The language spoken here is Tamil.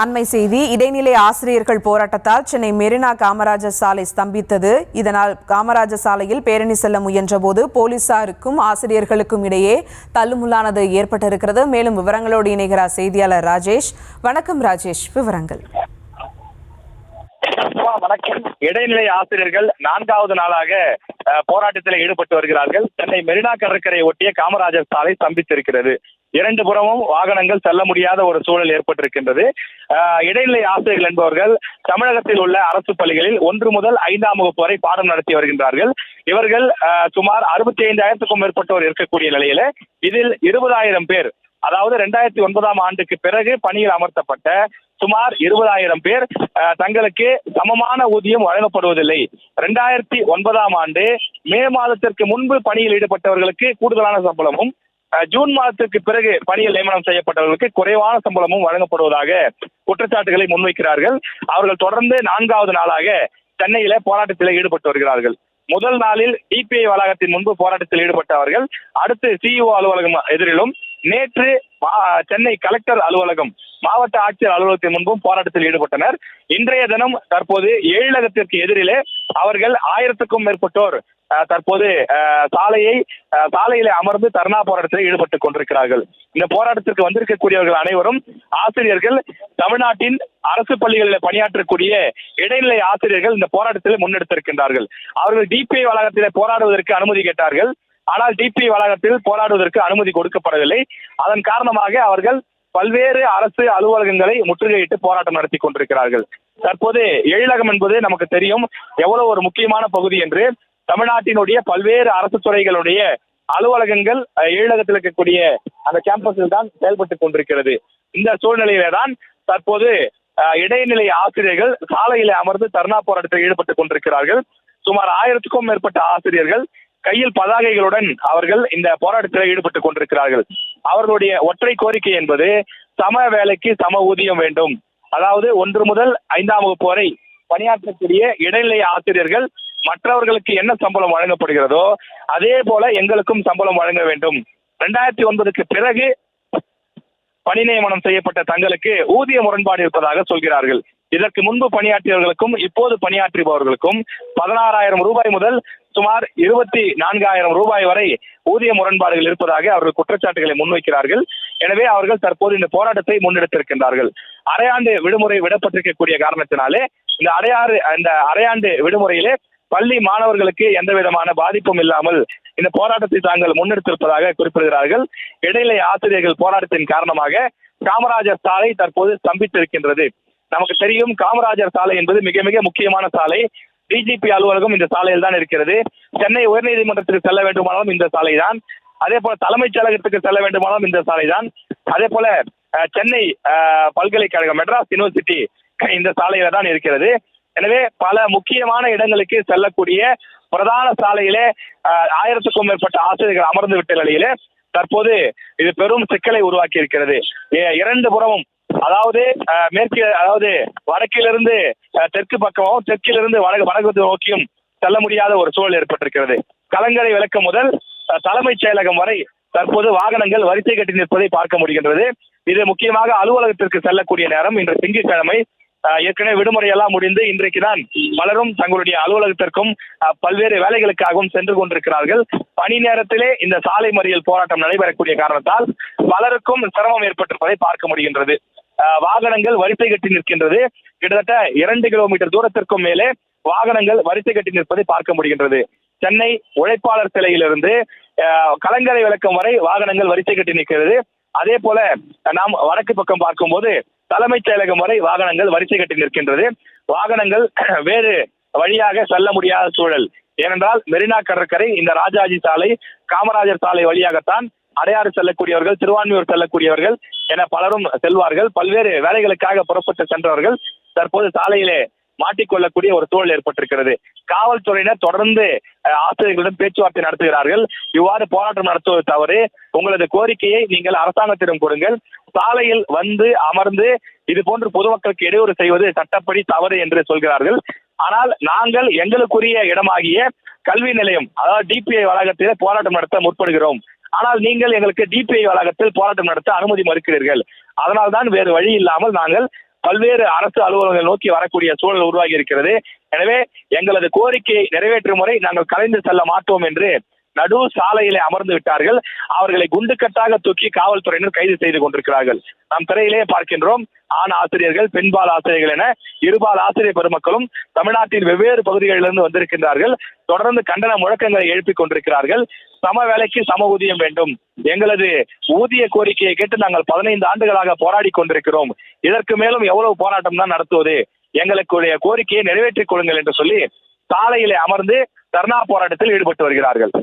அண்மை செய்தி. இடைநிலை ஆசிரியர்கள் போராட்டத்தால் சென்னை மெரினா காமராஜர் சாலை ஸ்தம்பித்தது. இதனால் காமராஜர் சாலையில் பேரணி செல்ல முயன்றபோது போலீசாருக்கும் ஆசிரியர்களுக்கும் இடையே தள்ளுமுள்ளானது ஏற்பட்டிருக்கிறது. மேலும் விவரங்களோடு இணைகிறார் செய்தியாளர் ராஜேஷ். வணக்கம் ராஜேஷ், விவரங்கள். வணக்கம். இடைநிலை ஆசிரியர்கள் 4வது நாளாக போராட்டத்தில் ஈடுபட்டு வருகிறார்கள். சென்னை மெரினா கடற்கரையை ஒட்டிய காமராஜர் சாலை ஸ்தம்பித்திருக்கிறது. 2 புறமும் வாகனங்கள் செல்ல முடியாத ஒரு சூழல் ஏற்பட்டிருக்கின்றது. இடைநிலை ஆசிரியர்கள் என்பவர்கள் தமிழகத்தில் உள்ள அரசு பள்ளிகளில் 1 முதல் 5ஆம் வகுப்பு வரை பாடம் நடத்தி வருகின்றார்கள். இவர்கள் சுமார் 65,000க்கும் மேற்பட்டோர் இருக்கக்கூடிய நிலையில இதில் 20,000 பேர், அதாவது 2009ஆம் ஆண்டுக்கு பிறகு பணியில் அமர்த்தப்பட்ட சுமார் 20,000 பேர் தங்களுக்கு சமமான ஊதியம் வழங்கப்படுவதில்லை. 2009ஆம் ஆண்டு மே மாதத்திற்கு முன்பு பணியில் ஈடுபட்டவர்களுக்கு கூடுதலான சம்பளமும், ஜூன் மாதத்திற்கு பிறகு பணியில் நியமனம் செய்யப்பட்டவர்களுக்கு குறைவான சம்பளமும் வழங்கப்படுவதாக குற்றச்சாட்டுகளை முன்வைக்கிறார்கள். அவர்கள் தொடர்ந்து 4வது நாளாக சென்னையில போராட்டத்தில் ஈடுபட்டு வருகிறார்கள். முதல் நாளில் டிபிஐ வளாகத்தின் முன்பு போராட்டத்தில் ஈடுபட்ட அவர்கள் அடுத்து சிஇஓ அலுவலகம் எதிரிலும், நேற்று சென்னை கலெக்டர் அலுவலகம், மாவட்ட ஆட்சியர் அலுவலகத்தின் முன்பும் போராட்டத்தில் ஈடுபட்டனர். இன்றைய தினம் தற்போது எழிலகத்திற்கு எதிரிலே அவர்கள் 1000க்கும் மேற்பட்டோர் தற்போது சாலையில அமர்ந்து தர்ணா போராட்டத்தில் ஈடுபட்டுக் கொண்டிருக்கிறார்கள். இந்த போராட்டத்திற்கு வந்திருக்கக்கூடியவர்கள் அனைவரும் ஆசிரியர்கள், தமிழ்நாட்டின் அரசு பள்ளிகளில் பணியாற்றக்கூடிய இடைநிலை ஆசிரியர்கள் இந்த போராட்டத்தில் முன்னெடுத்திருக்கின்றார்கள். அவர்கள் டிபிஐ வளாகத்தில் போராடுவதற்கு அனுமதி கேட்டார்கள். ஆனால் டிபிஐ வளாகத்தில் போராடுவதற்கு அனுமதி கொடுக்கப்படவில்லை. அதன் காரணமாக அவர்கள் பல்வேறு அரசு அலுவலகங்களை முற்றுகையிட்டு போராட்டம் நடத்தி கொண்டிருக்கிறார்கள். தற்போது எழிலகம் என்பது நமக்கு தெரியும் எவ்வளவு ஒரு முக்கியமான பகுதி என்று. தமிழ்நாட்டினுடைய பல்வேறு அரசு துறைகளுடைய அலுவலகங்கள் எழிலகத்தில் இருக்கக்கூடிய அந்த கேம்பஸில் தான் செயல்பட்டுக் கொண்டிருக்கிறது. இந்த சூழ்நிலையில தான் தற்போது இடைநிலை ஆசிரியர்கள் சாலையில அமர்ந்து தர்ணா போராட்டத்தில் ஈடுபட்டுக் கொண்டிருக்கிறார்கள். சுமார் 1000க்கும் மேற்பட்ட ஆசிரியர்கள் கையில் பதாகைகளுடன் அவர்கள் இந்த போராட்டத்தில் ஈடுபட்டுக் கொண்டிருக்கிறார்கள். அவர்களுடைய ஒற்றை கோரிக்கை என்பது சம வேலைக்கு சம ஊதியம் வேண்டும். அதாவது 1 முதல் 5ஆம் வகுப்பு வரை பணியாற்றக்கூடிய இடைநிலை ஆசிரியர்கள் மற்றவர்களுக்கு என்ன சம்பளம் வழங்கப்படுகிறதோ அதே போல எங்களுக்கும் சம்பளம் வழங்க வேண்டும். 2009க்கு பிறகு பணி நியமனம் செய்யப்பட்ட தங்களுக்கு ஊதிய முரண்பாடு இருப்பதாக சொல்கிறார்கள். இதற்கு முன்பு பணியாற்றியவர்களுக்கும் இப்போது பணியாற்றுபவர்களுக்கும் 16,000 ரூபாய் முதல் சுமார் 24,000 ரூபாய் வரை ஊதிய முரண்பாடுகள் இருப்பதாக அவர்கள் குற்றச்சாட்டுகளை முன்வைக்கிறார்கள். எனவே அவர்கள் தற்போது இந்த போராட்டத்தை முன்னெடுத்திருக்கின்றார்கள். அரையாண்டு விடுமுறை விடப்பட்டிருக்கக்கூடிய காரணத்தினாலே இந்த அரையாண்டு விடுமுறையிலே பள்ளி மாணவர்களுக்கு எந்த விதமான பாதிப்பும் இல்லாமல் இந்த போராட்டத்தை தாங்கள் முன்னெடுத்திருப்பதாக குறிப்பிடுகிறார்கள். இடைநிலை ஆசிரியர்கள் போராட்டத்தின் காரணமாக காமராஜர் சாலை தற்போது ஸ்தம்பித்திருக்கின்றது. நமக்கு தெரியும், காமராஜர் சாலை என்பது மிக மிக முக்கியமான சாலை. டிஜிபி அலுவலகம் இந்த சாலையில் தான் இருக்கிறது. சென்னை உயர்நீதிமன்றத்திற்கு செல்ல வேண்டுமானாலும் இந்த சாலை தான். அதே போல தலைமைச் செயலகத்துக்கு செல்ல வேண்டுமானாலும் இந்த சாலை தான். அதே போல சென்னை பல்கலைக்கழகம், மெட்ராஸ் யூனிவர்சிட்டி இந்த சாலையில தான் இருக்கிறது. எனவே பல முக்கியமான இடங்களுக்கு செல்லக்கூடிய பிரதான சாலையிலே 1000க்கும் மேற்பட்ட ஆசிரியர்கள் அமர்ந்து விட்ட நிலையிலே தற்போது இது பெரும் சிக்கலை உருவாக்கி இருக்கிறது. 2 புறமும், அதாவது வடக்கிலிருந்து தெற்கு பக்கமும், தெற்கிலிருந்து வடக்கு நோக்கியும் செல்ல முடியாத ஒரு சூழல் ஏற்பட்டிருக்கிறது. கலங்கரை விளக்கம் முதல் தலைமைச் செயலகம் வரை தற்போது வாகனங்கள் வரிசை கட்டி நிற்பதை பார்க்க முடிகின்றது. இது முக்கியமாக அலுவலகத்திற்கு செல்லக்கூடிய நேரம். இன்று திங்கட்கிழமை, ஏற்கனவே விடுமுறை எல்லாம் முடிந்து இன்றைக்கு தான் பலரும் தங்களுடைய அலுவலகத்திற்கும் பல்வேறு வேலைகளுக்காகவும் சென்று கொண்டிருக்கிறார்கள். பணி நேரத்திலே இந்த சாலை மறியல் போராட்டம் நடைபெறக்கூடிய காரணத்தால் பலருக்கும் சிரமம் ஏற்பட்டிருப்பதை பார்க்க முடிகின்றது. வாகனங்கள் வரிசை கட்டி நிற்கின்றது. கிட்டத்தட்ட 2 கிலோமீட்டர் தூரத்திற்கும் மேலே வாகனங்கள் வரிசை கட்டி நிற்பதை பார்க்க முடிகின்றது. சென்னை உழைப்பாளர் சிலையிலிருந்து கலங்கரை விளக்கம் வரை வாகனங்கள் வரிசை கட்டி நிற்கிறது. அதே போல நாம் வடக்கு பக்கம் பார்க்கும்போது தலைமைச் செயலகம் வரை வாகனங்கள் வரிசை கட்டி நிற்கின்றது. வாகனங்கள் வேறு வழியாக செல்ல முடியாத சூழல். ஏனென்றால் மெரினா கடற்கரை, இந்த ராஜாஜி சாலை, காமராஜர் சாலை வழியாகத்தான் அடையாறு செல்லக்கூடியவர்கள், திருவான்மியூர் செல்லக்கூடியவர்கள் என பலரும் செல்வார்கள். பல்வேறு வேலைகளுக்காக புறப்பட்டு சென்றவர்கள் தற்போது சாலையிலே மாட்டிக்கொள்ளக்கூடிய ஒரு சூழல் ஏற்பட்டிருக்கிறது. காவல்துறையினர் தொடர்ந்து ஆசிரியர்களிடம் பேச்சுவார்த்தை நடத்துகிறார்கள். இவ்வாறு போராட்டம் நடத்துவது தவறு, உங்களது கோரிக்கையை நீங்கள் அரசாங்கத்திடம் கொடுங்கள், சாலையில் வந்து அமர்ந்து இது போன்று பொதுமக்களுக்கு இடையூறு செய்வது சட்டப்படி தவறு என்று சொல்கிறார்கள். ஆனால் நாங்கள் எங்களுக்குரிய இடமாகிய கல்வி நிலையம், அதாவது டிபிஐ வளாகத்திலே போராட்டம் நடத்த முற்படுகிறோம். ஆனால் நீங்கள் எங்களுக்கு டிபிஐ வளாகத்தில் போராட்டம் நடத்த அனுமதி மறுக்கிறீர்கள். அதனால்தான் வேறு வழி இல்லாமல் நாங்கள் பல்வேறு அரசு அலுவலகங்கள் நோக்கி வரக்கூடிய சூழல் உருவாகி இருக்கிறது. எனவே எங்களது கோரிக்கையை நிறைவேற்றும் முறை நாங்கள் கலைந்து செல்ல மாட்டோம் என்று நடு சாலையிலே அமர்ந்து விட்டார்கள். அவர்களை குண்டுக்கட்டாக தூக்கி காவல்துறையினர் கைது செய்து கொண்டிருக்கிறார்கள். நாம் திரையிலே பார்க்கின்றோம். ஆண் ஆசிரியர்கள், பெண்பால் ஆசிரியர்கள் என இருபால் ஆசிரியர் பெருமக்களும் தமிழ்நாட்டின் வெவ்வேறு பகுதிகளிலிருந்து வந்திருக்கின்றார்கள். தொடர்ந்து கண்டன முழக்கங்களை எழுப்பிக் கொண்டிருக்கிறார்கள். சம வேலைக்கு சம ஊதியம் வேண்டும், எங்களது ஊதிய கோரிக்கையை கேட்டு நாங்கள் 15 ஆண்டுகளாக போராடி கொண்டிருக்கிறோம், இதற்கு மேலும் எவ்வளவு போராட்டம் தான் நடத்துவது, எங்களுடைய கோரிக்கையை நிறைவேற்றிக் கொள்ளுங்கள் என்று சொல்லி சாலையிலே அமர்ந்து தர்ணா போராட்டத்தில் ஈடுபட்டு வருகிறார்கள்.